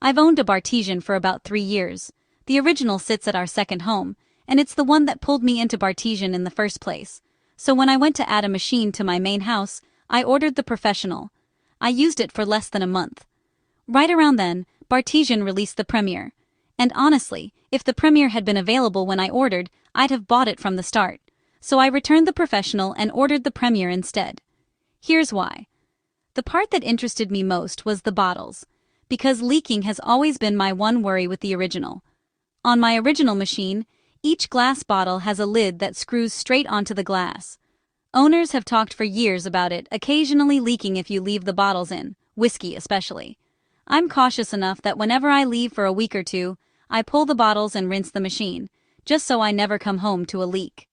I've owned a Bartesian for about 3 years. The original sits at our second home, and it's the one that pulled me into Bartesian in the first place. So when I went to add a machine to my main house, I ordered the professional. I used it for less than a month. Right around then, Bartesian released the Premier. And honestly, if the Premier had been available when I ordered, I'd have bought it from the start. So I returned the professional and ordered the Premier instead. Here's why. The part that interested me most was the bottles, because leaking has always been my one worry with the original. On my original machine, each glass bottle has a lid that screws straight onto the glass. Owners have talked for years about it occasionally leaking if you leave the bottles in, whiskey especially. I'm cautious enough that whenever I leave for a week or two, I pull the bottles and rinse the machine, just so I never come home to a leak.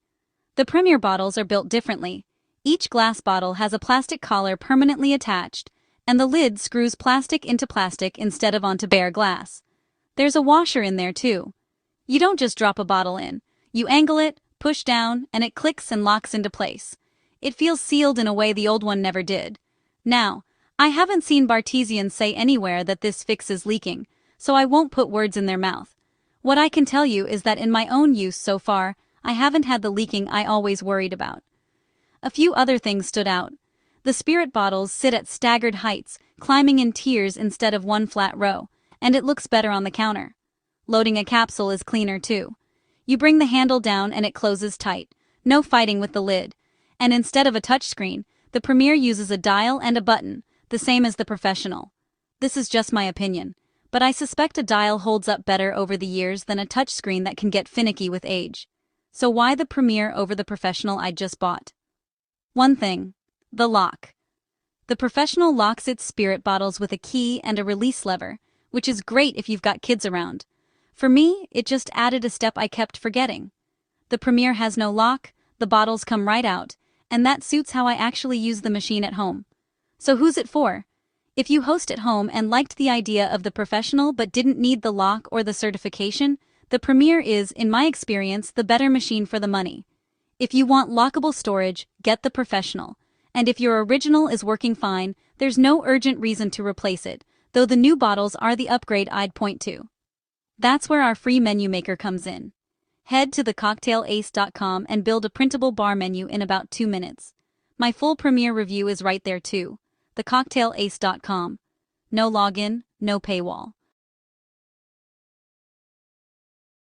The Premier bottles are built differently. Each glass bottle has a plastic collar permanently attached, and the lid screws plastic into plastic instead of onto bare glass. There's a washer in there too. You don't just drop a bottle in. You angle it, push down, and it clicks and locks into place. It feels sealed in a way the old one never did. Now, I haven't seen Bartesian say anywhere that this fixes leaking, so I won't put words in their mouth. What I can tell you is that in my own use so far, I haven't had the leaking I always worried about. A few other things stood out. The spirit bottles sit at staggered heights, climbing in tiers instead of one flat row, and it looks better on the counter. Loading a capsule is cleaner too. You bring the handle down and it closes tight, no fighting with the lid. And instead of a touchscreen, the Premier uses a dial and a button, the same as the professional. This is just my opinion, but I suspect a dial holds up better over the years than a touchscreen that can get finicky with age. So why the Premier over the professional I just bought? One thing. The lock. The professional locks its spirit bottles with a key and a release lever, which is great if you've got kids around. For me, it just added a step I kept forgetting. The Premier has no lock, the bottles come right out, and that suits how I actually use the machine at home. So who's it for? If you host at home and liked the idea of the professional but didn't need the lock or the certification, the Premier is, in my experience, the better machine for the money. If you want lockable storage, get the professional. And if your original is working fine, there's no urgent reason to replace it, though the new bottles are the upgrade I'd point to. That's where our free menu maker comes in. Head to thecocktailace.com and build a printable bar menu in about 2 minutes. My full Premier review is right there too. thecocktailace.com. No login, no paywall.